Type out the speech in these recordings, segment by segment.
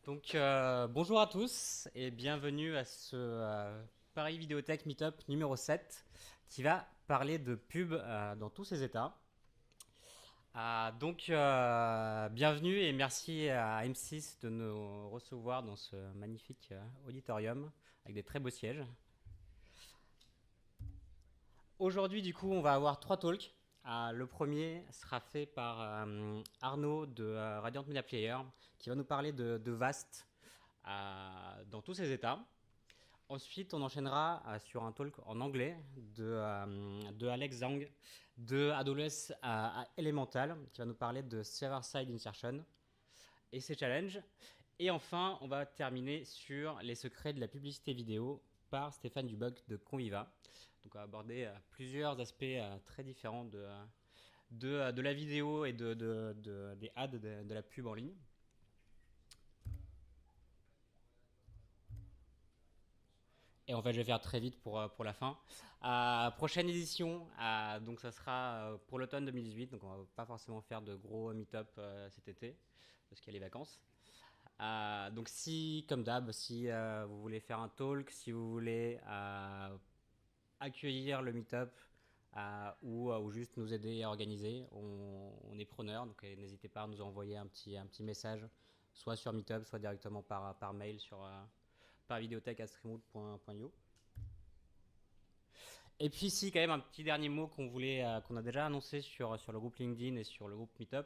Bonjour à tous et bienvenue à ce Paris Vidéothèque Meetup numéro 7 qui va parler de pub dans tous ses états. Bienvenue et merci à M6 de nous recevoir dans ce magnifique auditorium avec des très beaux sièges. Aujourd'hui, du coup, on va avoir trois talks. Le premier sera fait par Arnaud de Radiant Media Player qui va nous parler de VAST dans tous ses états. Ensuite, on enchaînera sur un talk en anglais de Alex Zhang de AWS à Elemental qui va nous parler de server-side insertion et ses challenges. Et enfin, on va terminer sur les secrets de la publicité vidéo par Stéphane Duboc de Conviva. Donc, on va aborder plusieurs aspects très différents de la vidéo et des ads de la pub en ligne. Et en fait, je vais faire très vite pour la fin. Prochaine édition, donc ça sera pour l'automne 2018. Donc on va pas forcément faire de gros meet-up cet été parce qu'il y a les vacances. Donc si, comme d'hab, si vous voulez faire un talk, si vous voulez accueillir le meet-up ou juste nous aider à organiser, on est preneur. Donc n'hésitez pas à nous envoyer un petit message, soit sur meetup, soit directement par mail par vidéothèque@streamwood.io. Et puis si quand même un petit dernier mot qu'on a déjà annoncé sur le groupe LinkedIn et sur le groupe Meetup,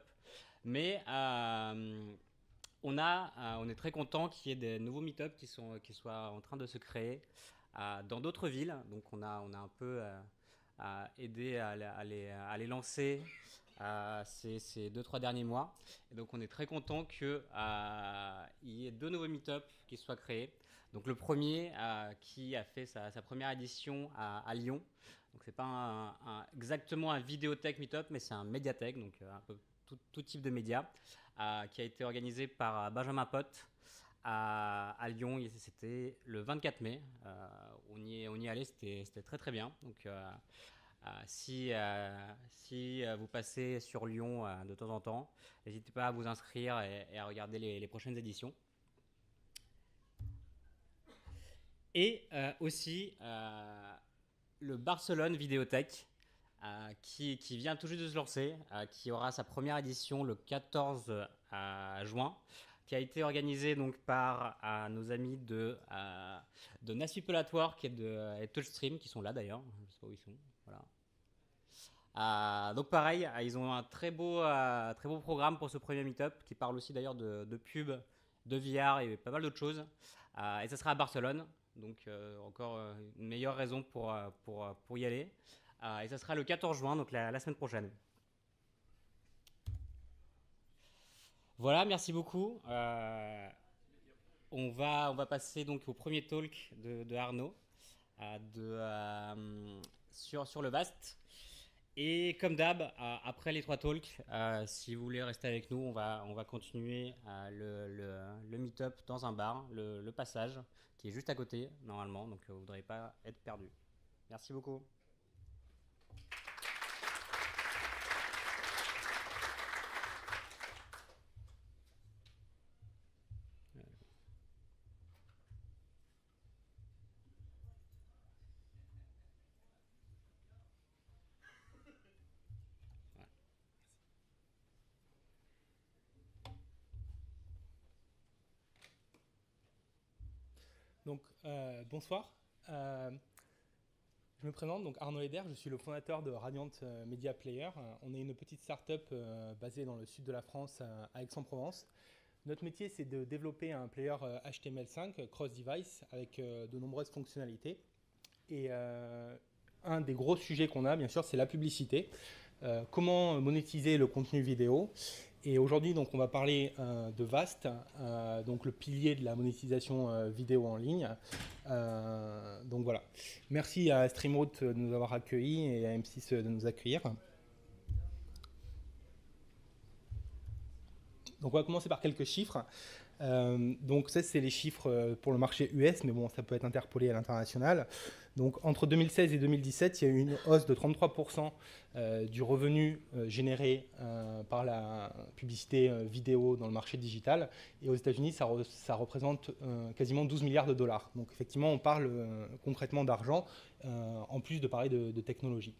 mais on est très content qu'il y ait des nouveaux Meetup qui soient en train de se créer dans d'autres villes. Donc on a un peu aidé à les lancer ces 2-3 derniers mois. Et donc on est très content qu'il y ait deux nouveaux Meetup qui soient créés. Donc le premier qui a fait sa première édition à Lyon. Donc c'est pas exactement un vidéothèque meetup, mais c'est un médiathèque, donc un peu tout type de médias, qui a été organisé par Benjamin Pott à Lyon. C'était le 24 mai. On y est allé, c'était très très bien. Donc si vous passez sur Lyon de temps en temps, n'hésitez pas à vous inscrire et à regarder les prochaines éditions. Et aussi le Barcelone Vidéothèque qui vient tout juste de se lancer, qui aura sa première édition le 14 juin, qui a été organisé donc par nos amis de Nasipelatoire et de Touchstream, qui sont là d'ailleurs, je ne sais pas où ils sont. Voilà. Donc pareil, ils ont un très beau programme pour ce premier meet-up, qui parle aussi d'ailleurs de pub, de VR et pas mal d'autres choses. Et ça sera à Barcelone, donc encore une meilleure raison pour y aller. Et ça sera le 14 juin, donc la semaine prochaine. Voilà, merci beaucoup. On va passer donc au premier talk de Arnaud sur le VAST. Et comme d'hab, après les trois talks, si vous voulez rester avec nous, on va continuer le meet-up dans un bar, le passage, qui est juste à côté normalement, donc vous ne voudrez pas être perdu. Merci beaucoup. Donc, bonsoir. Je me présente, donc Arnaud Eder, je suis le fondateur de Radiant Media Player. On est une petite start-up basée dans le sud de la France, à Aix-en-Provence. Notre métier, c'est de développer un player HTML5 cross-device avec de nombreuses fonctionnalités. Et un des gros sujets qu'on a, bien sûr, c'est la publicité. Comment monétiser le contenu vidéo. Et aujourd'hui, donc, on va parler de VAST, donc le pilier de la monétisation vidéo en ligne. Donc voilà. Merci à Streamroot de nous avoir accueillis et à M6 de nous accueillir. Donc on va commencer par quelques chiffres. Donc ça, c'est les chiffres pour le marché US, mais bon, ça peut être interpolé à l'international. Donc entre 2016 et 2017, il y a eu une hausse de 33% du revenu généré par la publicité vidéo dans le marché digital. Et aux États-Unis, ça représente quasiment 12 milliards de dollars. Donc effectivement, on parle concrètement d'argent, en plus de parler de technologie.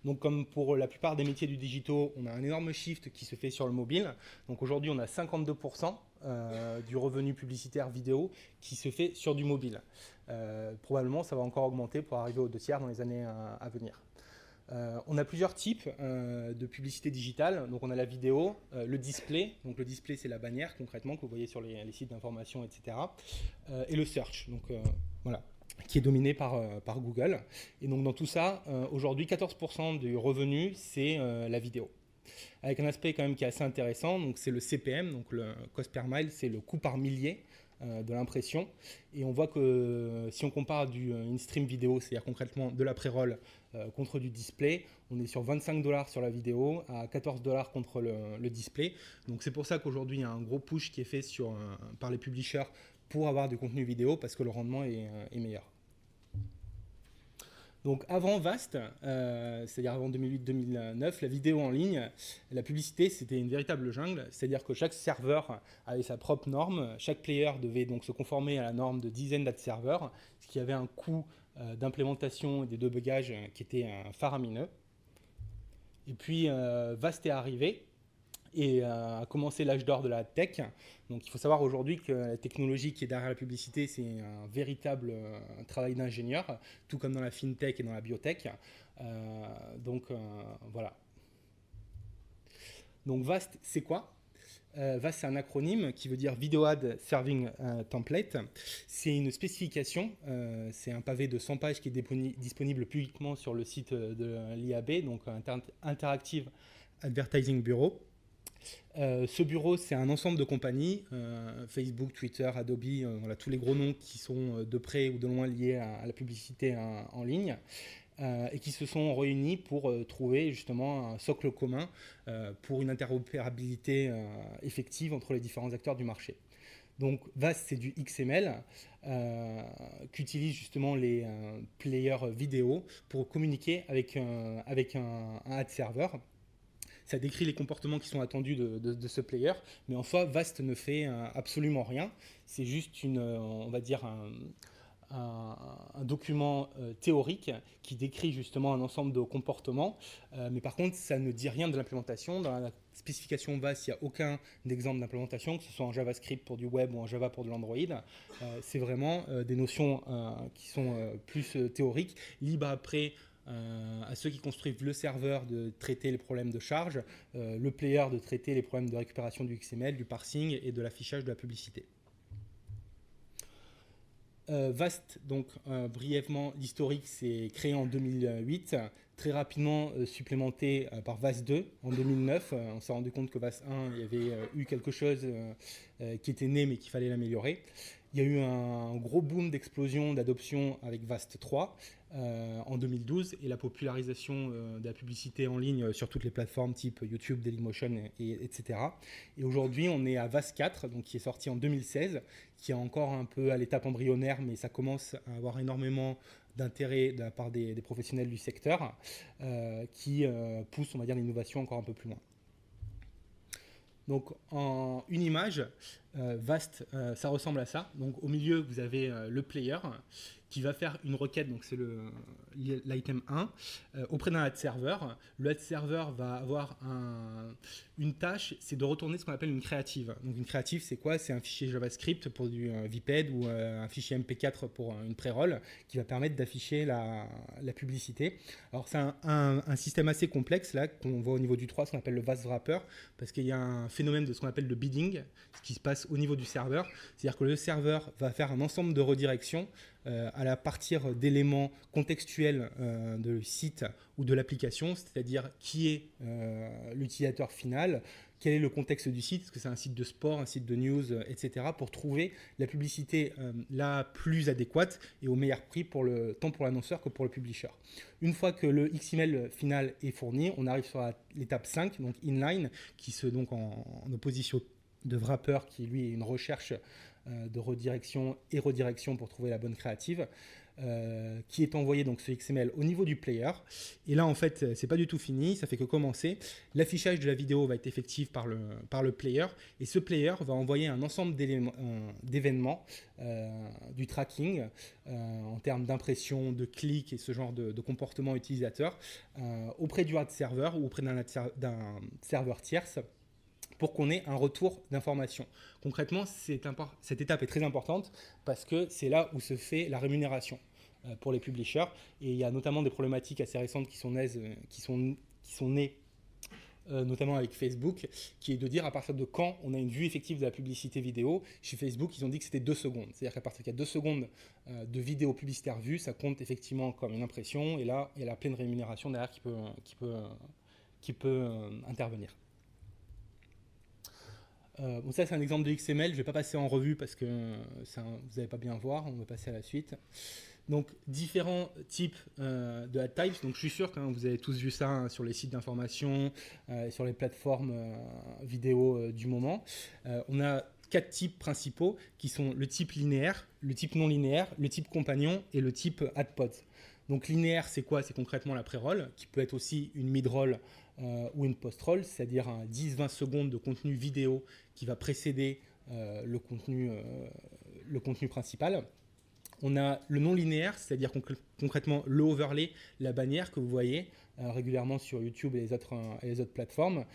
Donc comme pour la plupart des métiers du digital, on a un énorme shift qui se fait sur le mobile. Donc aujourd'hui, on a 52% du revenu publicitaire vidéo qui se fait sur du mobile. Probablement, ça va encore augmenter pour arriver aux 2/3 dans les années à venir. On a plusieurs types de publicité digitale. Donc on a la vidéo, le display. Donc le display, c'est la bannière concrètement que vous voyez sur les sites d'information, etc. Et le search. Donc voilà, qui est dominé par Google. Et donc dans tout ça, aujourd'hui, 14% du revenu, c'est la vidéo. Avec un aspect quand même qui est assez intéressant, donc c'est le CPM, donc le cost per mile, c'est le coût par millier de l'impression. Et on voit que si on compare du in-stream vidéo, c'est-à-dire concrètement de la pré-roll contre du display, on est sur 25 $ sur la vidéo, à 14 $ contre le display. Donc c'est pour ça qu'aujourd'hui, il y a un gros push qui est fait par les publishers pour avoir du contenu vidéo parce que le rendement est meilleur. Donc avant Vast, c'est-à-dire avant 2008-2009, la vidéo en ligne, la publicité, c'était une véritable jungle. C'est-à-dire que chaque serveur avait sa propre norme. Chaque player devait donc se conformer à la norme de dizaines d'ad serveurs, ce qui avait un coût d'implémentation et de débugage qui était faramineux. Et puis Vast est arrivé et a commencé l'âge d'or de la tech. Donc il faut savoir aujourd'hui que la technologie qui est derrière la publicité, c'est un véritable travail d'ingénieur, tout comme dans la fintech et dans la biotech. Voilà. Donc VAST, c'est quoi? VAST, c'est un acronyme qui veut dire Video Ad Serving Template. C'est une spécification, c'est un pavé de 100 pages qui est disponible publiquement sur le site de l'IAB, donc Interactive Advertising Bureau. Ce bureau, c'est un ensemble de compagnies, Facebook, Twitter, Adobe, voilà, tous les gros noms qui sont de près ou de loin liés à la publicité en ligne, et qui se sont réunis pour trouver justement un socle commun pour une interopérabilité effective entre les différents acteurs du marché. Donc VAST, c'est du XML qu'utilisent justement les players vidéo pour communiquer avec un ad server. Ça décrit les comportements qui sont attendus de ce player, mais en soi, Vast ne fait absolument rien. C'est juste on va dire un document théorique qui décrit justement un ensemble de comportements, mais par contre, ça ne dit rien de l'implémentation. Dans la spécification Vast, il n'y a aucun exemple d'implémentation, que ce soit en JavaScript pour du web ou en Java pour de l'Android. C'est vraiment des notions qui sont plus théoriques, libres après à ceux qui construisent le serveur de traiter les problèmes de charge, le player de traiter les problèmes de récupération du XML, du parsing et de l'affichage de la publicité. Vast, donc brièvement, l'historique, c'est créé en 2008, très rapidement supplémenté par Vast 2 en 2009. On s'est rendu compte que Vast 1, il y avait eu quelque chose qui était né mais qu'il fallait l'améliorer. Il y a eu un gros boom d'explosion d'adoption avec Vast 3 en 2012 et la popularisation de la publicité en ligne sur toutes les plateformes type YouTube, Dailymotion, etc. Et aujourd'hui, on est à Vast 4, donc, qui est sorti en 2016, qui est encore un peu à l'étape embryonnaire, mais ça commence à avoir énormément d'intérêt de la part des professionnels du secteur qui poussent, on va dire, l'innovation encore un peu plus loin. Donc en une image, Vast, ça ressemble à ça. Donc au milieu, vous avez le player qui va faire une requête, donc c'est l'item 1, auprès d'un ad serveur. Le ad serveur va avoir une tâche, c'est de retourner ce qu'on appelle une créative. Donc une créative, c'est quoi? C'est un fichier JavaScript pour du VPED ou un fichier MP4 pour une pré-roll qui va permettre d'afficher la publicité. Alors c'est un système assez complexe là qu'on voit au niveau du 3, ce qu'on appelle le Vast Wrapper, parce qu'il y a un phénomène de ce qu'on appelle le bidding, ce qui se passe au niveau du serveur. C'est-à-dire que le serveur va faire un ensemble de redirections à partir d'éléments contextuels de site ou de l'application, c'est-à-dire qui est l'utilisateur final, quel est le contexte du site, est-ce que c'est un site de sport, un site de news, etc., pour trouver la publicité la plus adéquate et au meilleur prix tant pour l'annonceur que pour le publisher. Une fois que le XML final est fourni, on arrive sur l'étape 5, donc inline, qui se donc en opposition de wrapper qui lui est une recherche de redirection et redirection pour trouver la bonne créative, qui est envoyé donc ce XML au niveau du player. Et là en fait c'est pas du tout fini, ça fait que commencer. L'affichage de la vidéo va être effectif par le player, et ce player va envoyer un ensemble d'événements, du tracking en termes d'impression, de clics et ce genre de comportement utilisateur auprès du ad server ou auprès d'un serveur tierce, pour qu'on ait un retour d'information. Concrètement, cette étape est très importante parce que c'est là où se fait la rémunération pour les publishers. Et il y a notamment des problématiques assez récentes qui sont nées notamment avec Facebook, qui est de dire à partir de quand on a une vue effective de la publicité vidéo. Chez Facebook, ils ont dit que c'était 2 secondes. C'est-à-dire qu'à partir qu'il y a 2 secondes de vidéo publicitaire vue, ça compte effectivement comme une impression. Et là, il y a la pleine rémunération derrière qui peut intervenir. Bon, ça c'est un exemple de XML, je ne vais pas passer en revue parce que vous n'allez pas bien voir, on va passer à la suite. Donc différents types de ad types, donc je suis sûr que vous avez tous vu ça sur les sites d'information, sur les plateformes vidéo du moment. On a 4 types principaux qui sont le type linéaire, le type non linéaire, le type compagnon et le type ad pod. Donc linéaire c'est quoi? C'est concrètement la pré-roll, qui peut être aussi une mid-roll ou une post-roll, c'est-à-dire un 10-20 secondes de contenu vidéo qui va précéder le contenu principal. On a le non linéaire, c'est-à-dire concrètement le overlay, la bannière que vous voyez régulièrement sur YouTube et les autres plateformes.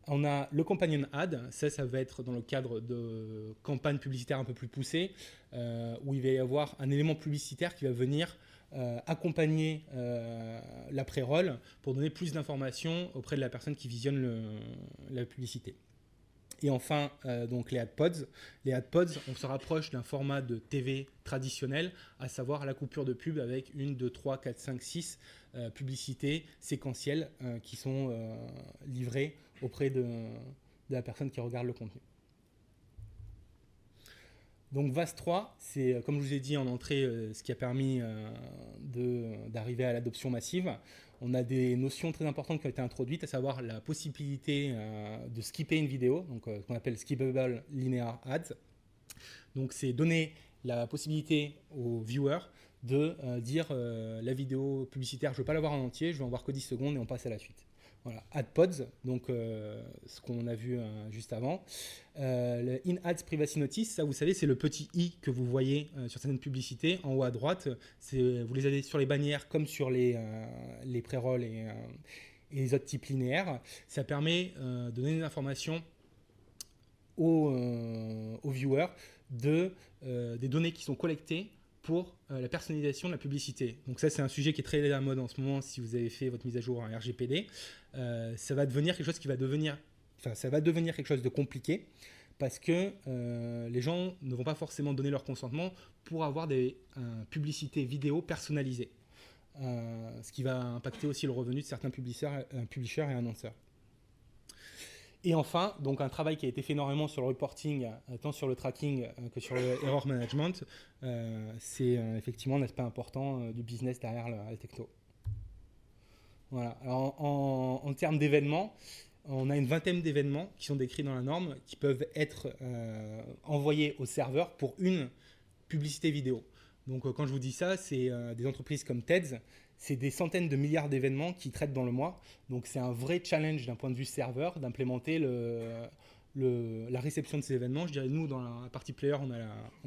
On a le companion ad, ça va être dans le cadre de campagnes publicitaires un peu plus poussées, où il va y avoir un élément publicitaire qui va venir accompagner la pré-roll pour donner plus d'informations auprès de la personne qui visionne la publicité. Et enfin, donc les ad pods. Les ad pods, on se rapproche d'un format de TV traditionnel, à savoir la coupure de pub avec 1, 2, 3, 4, 5, 6 publicités séquentielles qui sont livrées auprès de la personne qui regarde le contenu. Donc VAS 3, c'est comme je vous ai dit en entrée, ce qui a permis d'arriver à l'adoption massive. On a des notions très importantes qui ont été introduites, à savoir la possibilité de skipper une vidéo, donc ce qu'on appelle skippable linear ads. Donc c'est donner la possibilité aux viewers de dire la vidéo publicitaire, je ne veux pas la voir en entier, je veux en voir que 10 secondes et on passe à la suite. Voilà, AdPods, donc ce qu'on a vu juste avant. Le In-Ads Privacy Notice, ça vous savez, c'est le petit i que vous voyez sur certaines publicités en haut à droite. Vous les avez sur les bannières comme sur les pré-rolls et les autres types linéaires. Ça permet de donner des informations aux viewers des données qui sont collectées pour la personnalisation de la publicité. Donc ça, c'est un sujet qui est très à la mode en ce moment si vous avez fait votre mise à jour à RGPD. Ça va devenir quelque chose quelque chose de compliqué parce que les gens ne vont pas forcément donner leur consentement pour avoir des publicités vidéo personnalisées. Ce qui va impacter aussi le revenu de certains publishers et annonceurs. Et enfin, donc un travail qui a été fait énormément sur le reporting, tant sur le tracking que sur le error management, c'est effectivement un aspect important du business derrière la techno. Voilà. Alors, en termes d'événements, on a une vingtaine d'événements qui sont décrits dans la norme, qui peuvent être envoyés au serveur pour une publicité vidéo. Donc quand je vous dis ça, c'est des entreprises comme TEDS, c'est des centaines de milliards d'événements qui traitent dans le mois. Donc c'est un vrai challenge d'un point de vue serveur d'implémenter la réception de ces événements. Je dirais, nous, dans la partie player, on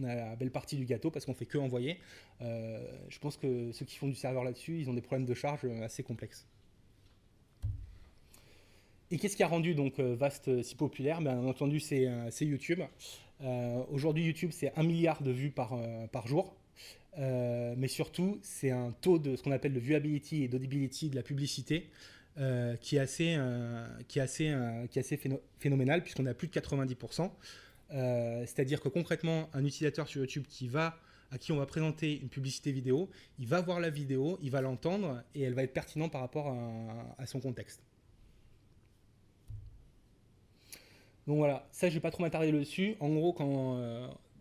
a la belle partie du gâteau parce qu'on fait que envoyer. Je pense que ceux qui font du serveur là-dessus, ils ont des problèmes de charge assez complexes. Et qu'est-ce qui a rendu donc Vast si populaire? Bien entendu, c'est YouTube. Aujourd'hui, YouTube, c'est 1 milliard de vues par jour. Mais surtout, c'est un taux de ce qu'on appelle de viewability et d'audibility de la publicité qui est assez phénoménal, puisqu'on a plus de 90%. C'est-à-dire que concrètement, un utilisateur sur YouTube à qui on va présenter une publicité vidéo, il va voir la vidéo, il va l'entendre et elle va être pertinente par rapport à son contexte. Donc voilà, ça je ne vais pas trop m'attarder dessus. En gros, quand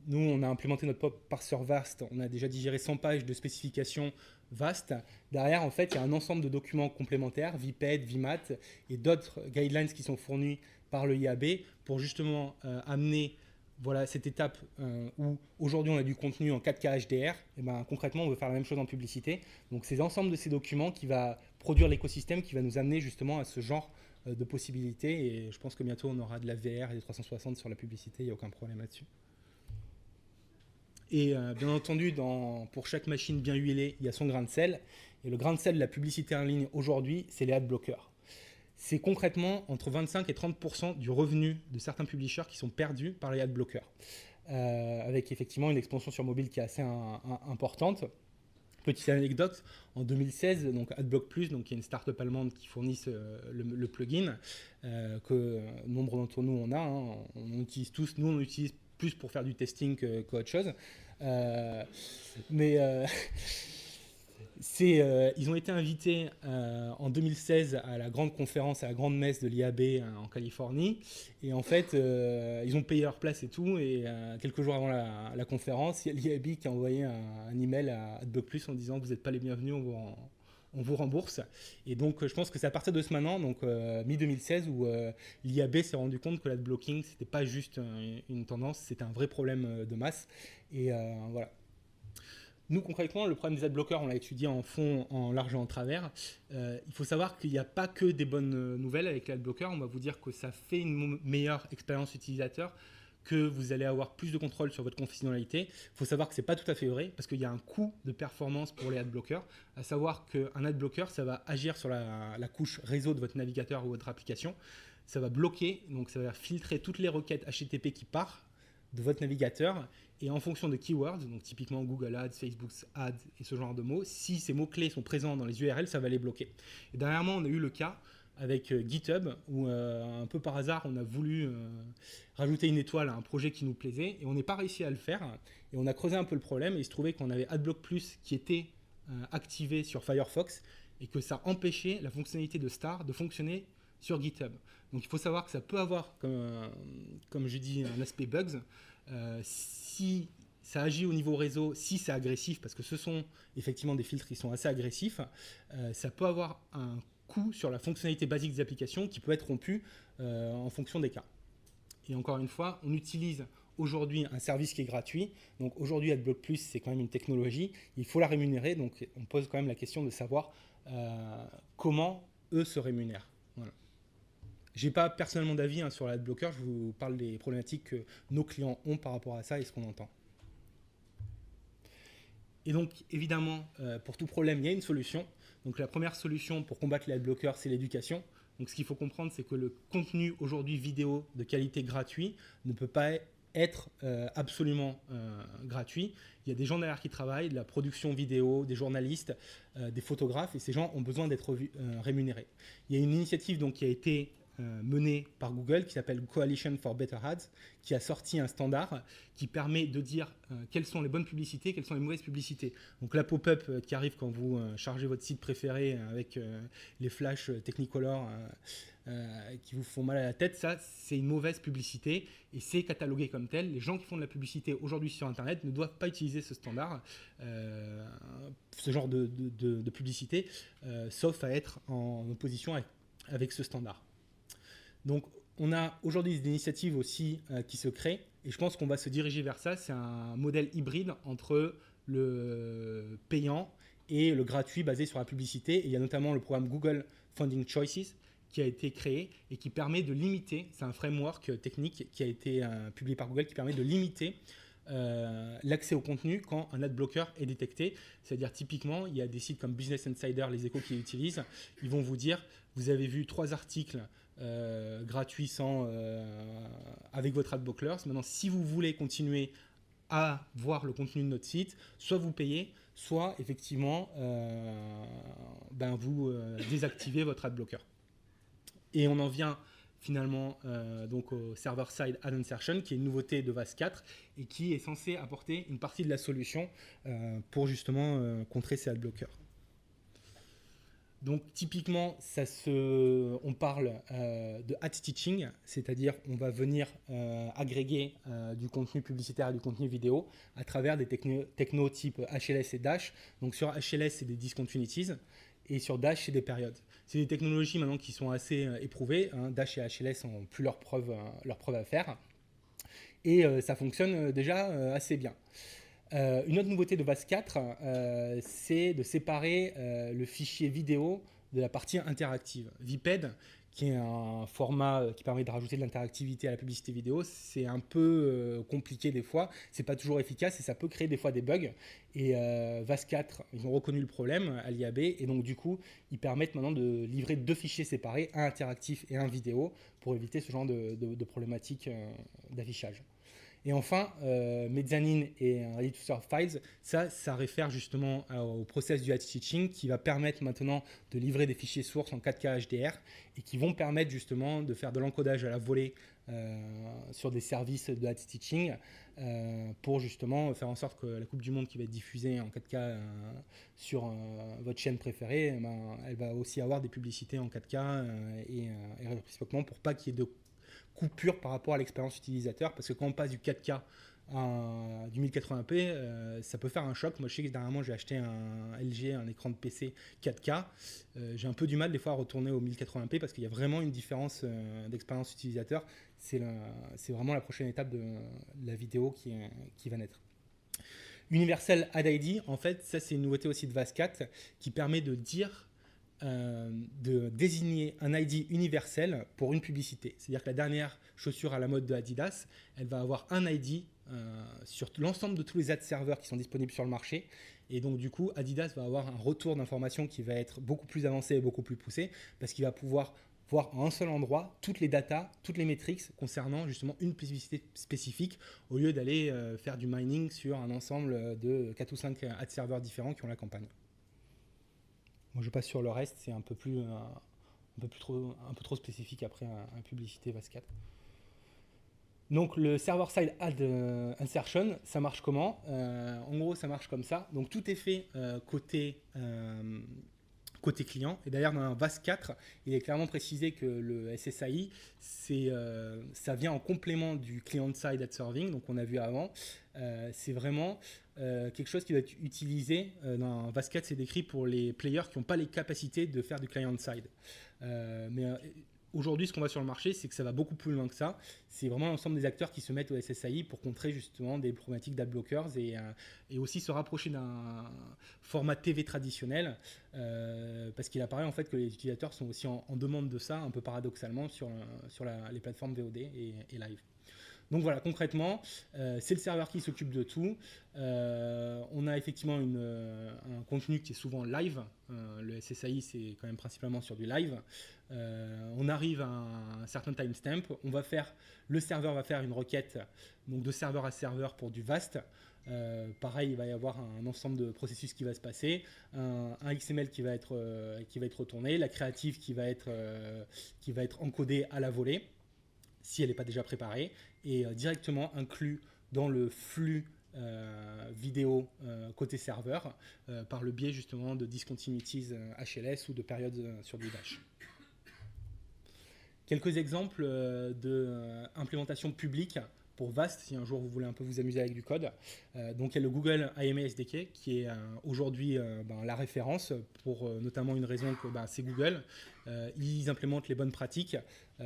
nous on a implémenté notre pop parser Vast, on a déjà digéré 100 pages de spécifications Vast. Derrière, en fait, il y a un ensemble de documents complémentaires, VPED, VMAT et d'autres guidelines qui sont fournis par le IAB pour justement amener voilà, cette étape où aujourd'hui on a du contenu en 4K HDR, et ben, concrètement on veut faire la même chose en publicité. Donc c'est l'ensemble de ces documents qui va produire l'écosystème qui va nous amener justement à ce genre de possibilités, et je pense que bientôt on aura de la VR et des 360 sur la publicité, il n'y a aucun problème là-dessus. Et bien entendu, pour chaque machine bien huilée, il y a son grain de sel. Et le grain de sel de la publicité en ligne aujourd'hui, c'est les adblockers. C'est concrètement entre 25 et 30% du revenu de certains publishers qui sont perdus par les adblockers. Avec effectivement une expansion sur mobile qui est assez importante. Petite anecdote, en 2016, donc AdBlock Plus, donc il y a une start-up allemande qui fournit le plugin que nombre d'entre nous on a. Hein, on utilise tous, nous on l'utilise plus pour faire du testing qu'autre chose. Ils ont été invités en 2016 à la grande conférence, à la grande messe de l'IAB en Californie. Et en fait, ils ont payé leur place et tout. Et quelques jours avant la conférence, il y a l'IAB qui a envoyé un email à AdBlock Plus en disant « Vous n'êtes pas les bienvenus, on vous rembourse ». Et donc, je pense que c'est à partir de ce moment, donc mi-2016, où l'IAB s'est rendu compte que l'adblocking, ce n'était pas juste une tendance, c'était un vrai problème de masse. Et voilà. Nous, concrètement, le problème des adblockers, on l'a étudié en fond, en large et en travers. Il faut savoir qu'il n'y a pas que des bonnes nouvelles avec l'adblocker. On va vous dire que ça fait une meilleure expérience utilisateur, que vous allez avoir plus de contrôle sur votre confidentialité. Il faut savoir que ce n'est pas tout à fait vrai, parce qu'il y a un coût de performance pour les adblockers, à savoir qu'un adblocker, ça va agir sur la couche réseau de votre navigateur ou votre application. Ça va bloquer, donc ça va filtrer toutes les requêtes HTTP qui partent de votre navigateur, et en fonction de keywords, donc typiquement Google Ads, Facebook Ads et ce genre de mots, si ces mots-clés sont présents dans les URL, ça va les bloquer. Et dernièrement, on a eu le cas avec GitHub, où un peu par hasard, on a voulu rajouter une étoile à un projet qui nous plaisait, et on n'est pas réussi à le faire, et on a creusé un peu le problème, et il se trouvait qu'on avait AdBlock Plus qui était activé sur Firefox, et que ça empêchait la fonctionnalité de Star de fonctionner sur GitHub. Donc il faut savoir que ça peut avoir, comme je dis, un aspect bugs. Si ça agit au niveau réseau, si c'est agressif, parce que ce sont effectivement des filtres qui sont assez agressifs, ça peut avoir un coût sur la fonctionnalité basique des applications qui peut être rompu en fonction des cas. Et encore une fois, on utilise aujourd'hui un service qui est gratuit. Donc aujourd'hui, AdBlock Plus, c'est quand même une technologie. Il faut la rémunérer. Donc on pose quand même la question de savoir comment eux se rémunèrent. Voilà. Je n'ai pas personnellement d'avis sur l'adblocker, je vous parle des problématiques que nos clients ont par rapport à ça et ce qu'on entend. Et donc, évidemment, pour tout problème, il y a une solution. Donc, la première solution pour combattre l'adblocker, c'est l'éducation. Donc, ce qu'il faut comprendre, c'est que le contenu aujourd'hui vidéo de qualité gratuit ne peut pas être absolument gratuit. Il y a des gens derrière qui travaillent, de la production vidéo, des journalistes, des photographes, et ces gens ont besoin d'être rémunérés. Il y a une initiative donc, qui a été menée par Google qui s'appelle Coalition for Better Ads, qui a sorti un standard qui permet de dire quelles sont les bonnes publicités, quelles sont les mauvaises publicités. Donc la pop-up qui arrive quand vous chargez votre site préféré avec les flashs Technicolor qui vous font mal à la tête, ça c'est une mauvaise publicité et c'est catalogué comme tel. Les gens qui font de la publicité aujourd'hui sur Internet ne doivent pas utiliser ce standard, ce genre de publicité, sauf à être en opposition avec ce standard. Donc, on a aujourd'hui des initiatives aussi qui se créent et je pense qu'on va se diriger vers ça. C'est un modèle hybride entre le payant et le gratuit basé sur la publicité. Et il y a notamment le programme Google Funding Choices qui a été créé et qui permet de limiter, c'est un framework technique qui a été publié par Google qui permet de limiter l'accès au contenu quand un adblocker est détecté. C'est-à-dire typiquement, il y a des sites comme Business Insider, les Échos qui l'utilisent, ils vont vous dire, vous avez vu 3 articles gratuit avec votre adblocker. Maintenant, si vous voulez continuer à voir le contenu de notre site, soit vous payez, soit effectivement vous désactivez votre adblocker. Et on en vient finalement donc au server-side ad insertion, qui est une nouveauté de VAS 4 et qui est censé apporter une partie de la solution pour justement contrer ces adblockers. Donc typiquement, on parle de ad stitching, c'est-à-dire on va venir agréger du contenu publicitaire et du contenu vidéo à travers des technos type HLS et Dash. Donc sur HLS, c'est des discontinuities et sur Dash, c'est des périodes. C'est des technologies maintenant qui sont assez éprouvées. Hein. Dash et HLS n'ont plus leurs preuves à faire. Et ça fonctionne déjà assez bien. Une autre nouveauté de VAS 4, c'est de séparer le fichier vidéo de la partie interactive. Viped, qui est un format qui permet de rajouter de l'interactivité à la publicité vidéo, c'est un peu compliqué des fois, c'est pas toujours efficace et ça peut créer des fois des bugs. Et VAS 4, ils ont reconnu le problème à l'IAB et donc du coup, ils permettent maintenant de livrer 2 fichiers séparés, un interactif et un vidéo, pour éviter ce genre de problématiques d'affichage. Et enfin, Mezzanine et Ready to Serve Files, ça réfère justement au process du Ad Stitching qui va permettre maintenant de livrer des fichiers sources en 4K HDR et qui vont permettre justement de faire de l'encodage à la volée sur des services de Ad Stitching pour justement faire en sorte que la Coupe du Monde qui va être diffusée en 4K sur votre chaîne préférée, elle va aussi avoir des publicités en 4K et réciproquement pour pas qu'il y ait de coupure par rapport à l'expérience utilisateur, parce que quand on passe du 4K à du 1080p, ça peut faire un choc. Moi, je sais que dernièrement, j'ai acheté un LG, un écran de PC 4K. J'ai un peu du mal des fois à retourner au 1080p parce qu'il y a vraiment une différence d'expérience utilisateur. C'est vraiment la prochaine étape de la vidéo qui va naître. Universal Ad ID, en fait, ça c'est une nouveauté aussi de VAS 4 qui permet de dire de désigner un ID universel pour une publicité. C'est-à-dire que la dernière chaussure à la mode de Adidas, elle va avoir un ID sur l'ensemble de tous les ad serveurs qui sont disponibles sur le marché. Et donc du coup, Adidas va avoir un retour d'information qui va être beaucoup plus avancé et beaucoup plus poussé parce qu'il va pouvoir voir en un seul endroit toutes les datas, toutes les métriques concernant justement une publicité spécifique au lieu d'aller faire du mining sur un ensemble de 4 ou 5 ad serveurs différents qui ont la campagne. Moi, je passe sur le reste, c'est un peu trop spécifique après un publicité VAS 4. Donc, le server-side ad insertion, ça marche comment? En gros, ça marche comme ça. Donc, tout est fait côté client. Et d'ailleurs, dans un VAS 4, il est clairement précisé que le SSAI, ça vient en complément du client-side ad serving, donc on a vu avant. C'est vraiment quelque chose qui va être utilisé dans un VAS 4, c'est décrit pour les players qui n'ont pas les capacités de faire du client-side. Mais aujourd'hui, ce qu'on voit sur le marché, c'est que ça va beaucoup plus loin que ça. C'est vraiment l'ensemble des acteurs qui se mettent au SSAI pour contrer justement des problématiques d'adblockers et aussi se rapprocher d'un format TV traditionnel parce qu'il apparaît en fait que les utilisateurs sont aussi en demande de ça, un peu paradoxalement, sur les plateformes VOD et live. Donc voilà, concrètement, c'est le serveur qui s'occupe de tout. On a effectivement un contenu qui est souvent live. Le SSAI, c'est quand même principalement sur du live. On arrive à un certain timestamp. Le serveur va faire une requête donc de serveur à serveur pour du VAST. Pareil, il va y avoir un ensemble de processus qui va se passer, un XML qui va être retourné, la créative qui va être encodée à la volée, si elle n'est pas déjà préparée, et directement inclus dans le flux vidéo côté serveur par le biais justement de discontinuities HLS ou de périodes sur du Dash. Quelques exemples d'implémentation publique pour VAST, si un jour vous voulez un peu vous amuser avec du code. Donc il y a le Google AMA SDK qui est aujourd'hui la référence pour notamment une raison que c'est Google. Ils implémentent les bonnes pratiques.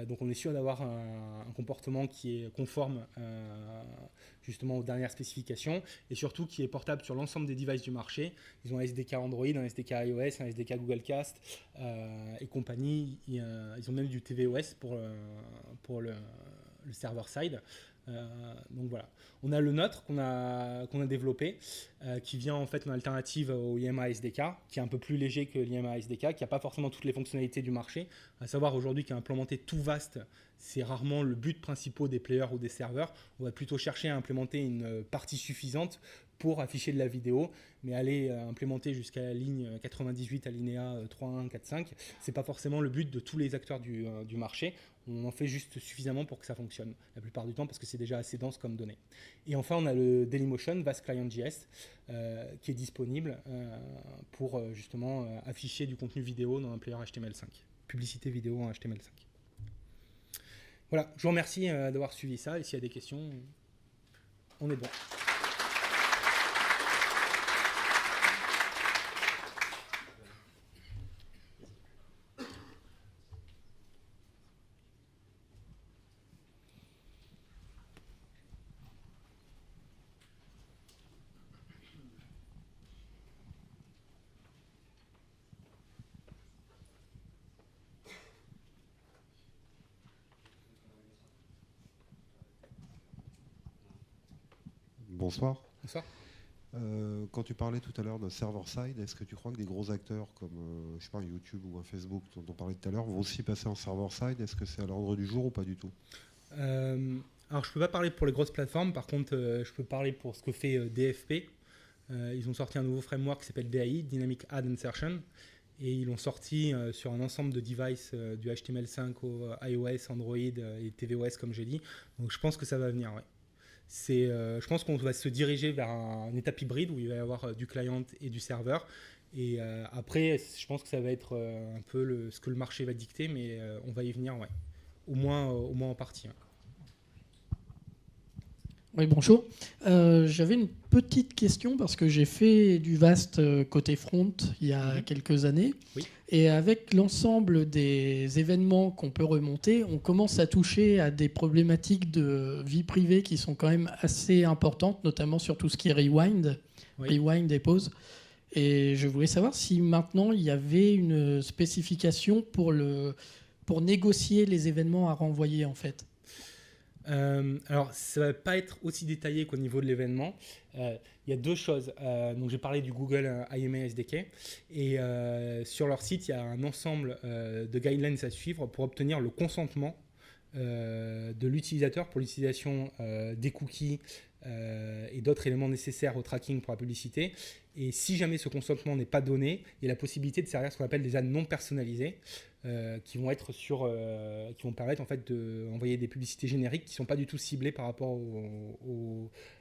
Donc on est sûr d'avoir un comportement qui est conforme justement aux dernières spécifications et surtout qui est portable sur l'ensemble des devices du marché. Ils ont un SDK Android, un SDK iOS, un SDK Google Cast et compagnie. Ils ont même du tvOS pour le server side. Donc voilà, on a le nôtre qu'on a développé qui vient en fait en alternative au IMA SDK qui est un peu plus léger que l'IMA SDK qui n'a pas forcément toutes les fonctionnalités du marché, à savoir aujourd'hui qu'implémenter tout VAST c'est rarement le but principal des players ou des serveurs. On va plutôt chercher à implémenter une partie suffisante pour afficher de la vidéo, mais aller implémenter jusqu'à la ligne 98 alinéa 3.1, 4.5, c'est pas forcément le but de tous les acteurs du marché. On en fait juste suffisamment pour que ça fonctionne la plupart du temps parce que c'est déjà assez dense comme données. Et enfin, on a le Dailymotion VAST Client.js qui est disponible pour justement afficher du contenu vidéo dans un player HTML5. Publicité vidéo en HTML5. Voilà, je vous remercie d'avoir suivi ça et s'il y a des questions, on est bon. bonsoir. Bonsoir. Quand tu parlais tout à l'heure d'un server-side, est-ce que tu crois que des gros acteurs comme je sais pas, un YouTube ou un Facebook dont on parlait tout à l'heure vont aussi passer en server-side? Est-ce que c'est à l'ordre du jour ou pas du tout? Alors je peux pas parler pour les grosses plateformes, par contre je peux parler pour ce que fait DFP. Ils ont sorti un nouveau framework qui s'appelle DAI, Dynamic Ad Insertion, et ils l'ont sorti sur un ensemble de devices du HTML5 au iOS, Android et tvOS comme j'ai dit. Donc je pense que ça va venir, ouais. Je pense qu'on va se diriger vers une étape hybride où il va y avoir du client et du serveur. Et après, je pense que ça va être un peu ce que le marché va dicter, mais on va y venir, ouais. Au moins en partie. Ouais. Oui, bonjour. J'avais une petite question parce que j'ai fait du Vast côté front il y a quelques années. Oui. Et avec l'ensemble des événements qu'on peut remonter, on commence à toucher à des problématiques de vie privée qui sont quand même assez importantes, notamment sur tout ce qui est rewind, rewind et pause. Et je voulais savoir si maintenant il y avait une spécification pour négocier les événements à renvoyer en fait. Alors, ça ne va pas être aussi détaillé qu'au niveau de l'événement. Il y a deux choses. Donc, j'ai parlé du Google IMA SDK. Et sur leur site, il y a un ensemble de guidelines à suivre pour obtenir le consentement de l'utilisateur pour l'utilisation des cookies et d'autres éléments nécessaires au tracking pour la publicité. Et si jamais ce consentement n'est pas donné, il y a la possibilité de servir ce qu'on appelle des ads non personnalisées. Qui vont permettre en fait d'envoyer des publicités génériques qui ne sont pas du tout ciblées par rapport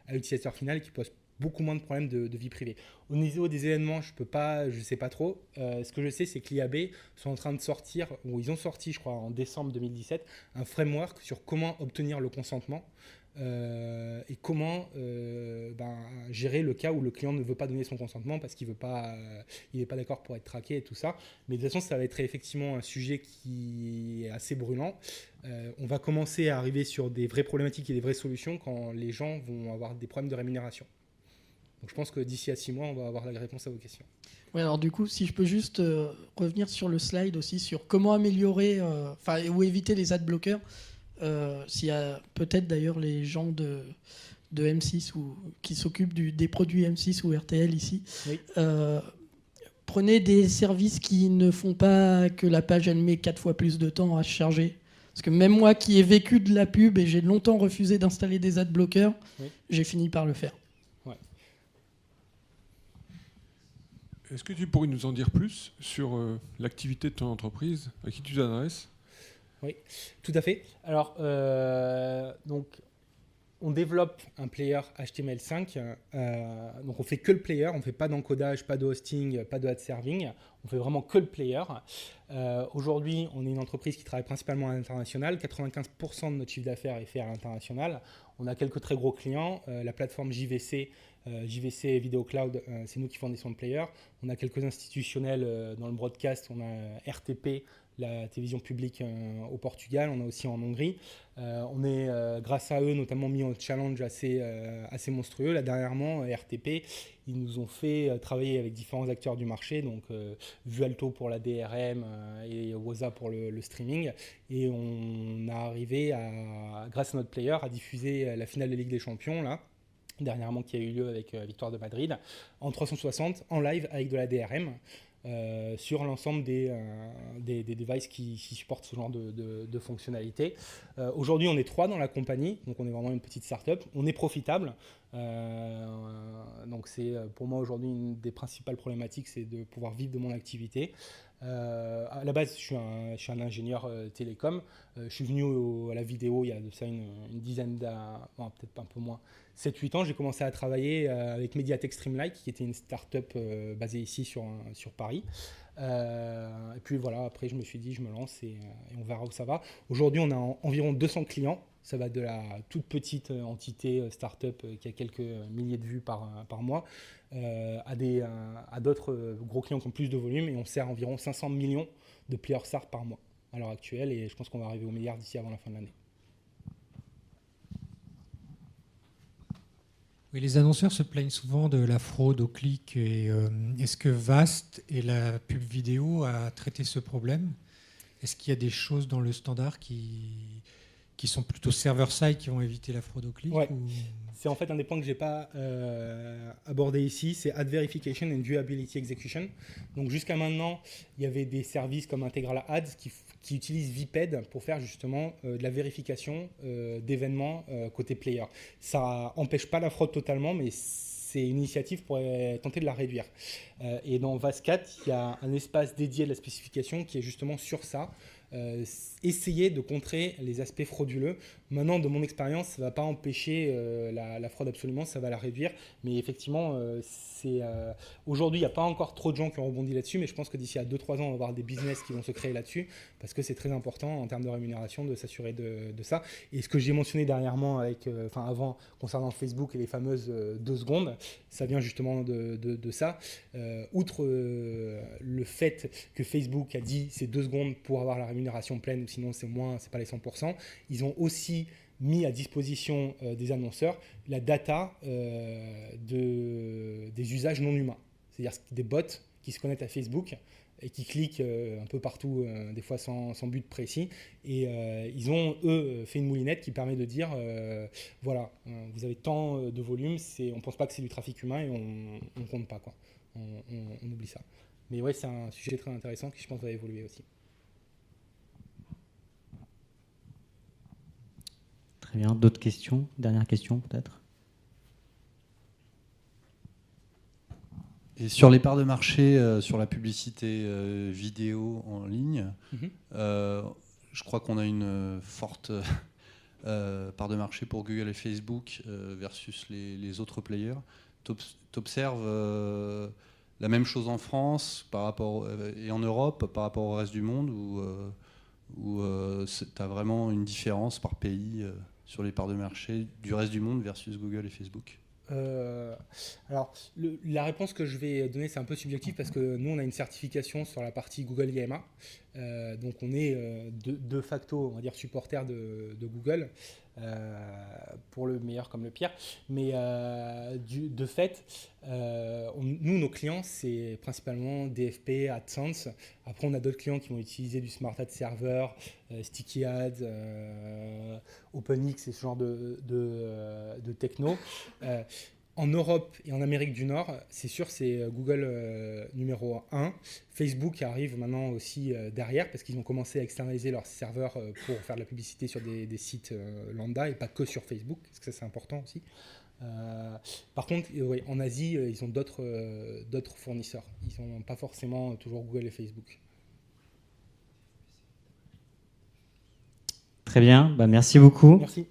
à l'utilisateur final et qui posent beaucoup moins de problèmes de vie privée. Au niveau des événements, je ne sais pas trop. Ce que je sais, c'est que l'IAB sont en train de sortir, ou ils ont sorti, je crois, en décembre 2017, un framework sur comment obtenir le consentement. Et comment gérer le cas où le client ne veut pas donner son consentement parce qu'il n'est pas d'accord pour être traqué et tout ça. Mais de toute façon, ça va être effectivement un sujet qui est assez brûlant. On va commencer à arriver sur des vraies problématiques et des vraies solutions quand les gens vont avoir des problèmes de rémunération. Donc je pense que d'ici à 6 mois, on va avoir la réponse à vos questions. Ouais, alors du coup, si je peux juste revenir sur le slide aussi, sur comment améliorer ou éviter les ad bloqueurs. S'il y a peut-être d'ailleurs les gens de M6 qui s'occupent des produits M6 ou RTL ici, oui. Prenez des services qui ne font pas que la page elle met 4 fois plus de temps à se charger. Parce que même moi qui ai vécu de la pub et j'ai longtemps refusé d'installer des ad bloqueurs, j'ai fini par le faire. Ouais. Est-ce que tu pourrais nous en dire plus sur l'activité de ton entreprise, à qui tu t'adresses ? Oui, tout à fait. Alors, donc, on développe un player HTML5. Donc, on fait que le player. On ne fait pas d'encodage, pas de hosting, pas de ad serving. On fait vraiment que le player. Aujourd'hui, on est une entreprise qui travaille principalement à l'international. 95% de notre chiffre d'affaires est fait à l'international. On a quelques très gros clients. La plateforme JVC Video Cloud, c'est nous qui fournissons le player. On a quelques institutionnels dans le broadcast. On a RTP, la télévision publique au Portugal, on a aussi en Hongrie. On est, grâce à eux, notamment mis en challenge assez monstrueux. Là, dernièrement, RTP, ils nous ont fait travailler avec différents acteurs du marché, donc Vualto pour la DRM et Woza pour le streaming. Et on a arrivé, grâce à notre player, à diffuser la finale de Ligue des Champions, là, dernièrement, qui a eu lieu avec Victoire de Madrid, en 360, en live avec de la DRM. Sur l'ensemble des devices qui supportent ce genre de fonctionnalités. Aujourd'hui, on est 3 dans la compagnie, donc on est vraiment une petite start-up. On est profitable. Donc c'est pour moi aujourd'hui une des principales problématiques, c'est de pouvoir vivre de mon activité. À la base, je suis un ingénieur télécom. Je suis venu à la vidéo il y a de ça une dizaine peut-être un peu moins, 7-8 ans. J'ai commencé à travailler avec Mediatek Streamlight, qui était une start-up basée ici sur Paris. Et puis voilà, après je me suis dit, je me lance et on verra où ça va. Aujourd'hui, on a environ 200 clients. Ça va de la toute petite entité start-up qui a quelques milliers de vues par mois à d'autres gros clients qui ont plus de volume, et on sert environ 500 millions de player start par mois à l'heure actuelle, et je pense qu'on va arriver au milliard d'ici avant la fin de l'année. Oui, les annonceurs se plaignent souvent de la fraude au clic. Et, est-ce que Vast et la pub vidéo a traité ce problème ? Est-ce qu'il y a des choses dans le standard qui qui sont plutôt server-side qui vont éviter la fraude au clic Ouais. ou... C'est en fait un des points que je n'ai pas abordé ici, c'est Ad Verification and Viewability Execution. Donc jusqu'à maintenant, il y avait des services comme Integral Ads qui utilisent VPED pour faire justement de la vérification d'événements côté player. Ça n'empêche pas la fraude totalement, mais c'est une initiative pour tenter de la réduire. Et dans VAS4, il y a un espace dédié de la spécification qui est justement sur ça. Essayer de contrer les aspects frauduleux. Maintenant, de mon expérience, ça ne va pas empêcher la fraude absolument, ça va la réduire. Mais effectivement, aujourd'hui, il n'y a pas encore trop de gens qui ont rebondi là-dessus, mais je pense que d'ici à 2-3 ans, on va avoir des business qui vont se créer là-dessus, parce que c'est très important en termes de rémunération de s'assurer de ça. Et ce que j'ai mentionné dernièrement, avant, concernant Facebook et les fameuses 2 secondes, ça vient justement de ça. Outre le fait que Facebook a dit c'est 2 secondes pour avoir la rémunération pleine, sinon c'est pas les 100%, ils ont aussi mis à disposition des annonceurs la data des usages non humains. C'est-à-dire des bots qui se connectent à Facebook et qui cliquent un peu partout, des fois sans but précis. Et ils ont, eux, fait une moulinette qui permet de dire, voilà, vous avez tant de volume, on ne pense pas que c'est du trafic humain et on ne compte pas, quoi. On oublie ça. Mais ouais, c'est un sujet très intéressant qui, je pense, va évoluer aussi. Très bien. D'autres questions? Dernière question, peut-être? Et sur les parts de marché, sur la publicité vidéo en ligne, je crois qu'on a une forte part de marché pour Google et Facebook versus les autres players. T'observes la même chose en France et en Europe par rapport au reste du monde, ou tu as vraiment une différence par pays sur les parts de marché du reste du monde versus Google et Facebook? Alors, la réponse que je vais donner, c'est un peu subjectif parce que nous, on a une certification sur la partie Google IMA. Donc, on est de facto, on va dire, supporter de Google, pour le meilleur comme le pire. Mais de fait, nous, nos clients, c'est principalement DFP, AdSense. Après, on a d'autres clients qui vont utiliser du Smart Ad Server, Sticky Ads, OpenX et ce genre de techno. En Europe et en Amérique du Nord, c'est sûr, c'est Google numéro 1. Facebook arrive maintenant aussi derrière parce qu'ils ont commencé à externaliser leurs serveurs pour faire de la publicité sur des sites lambda et pas que sur Facebook, parce que ça c'est important aussi. Par contre, ouais, en Asie, ils ont d'autres fournisseurs. Ils n'ont pas forcément toujours Google et Facebook. Très bien, merci beaucoup. Merci.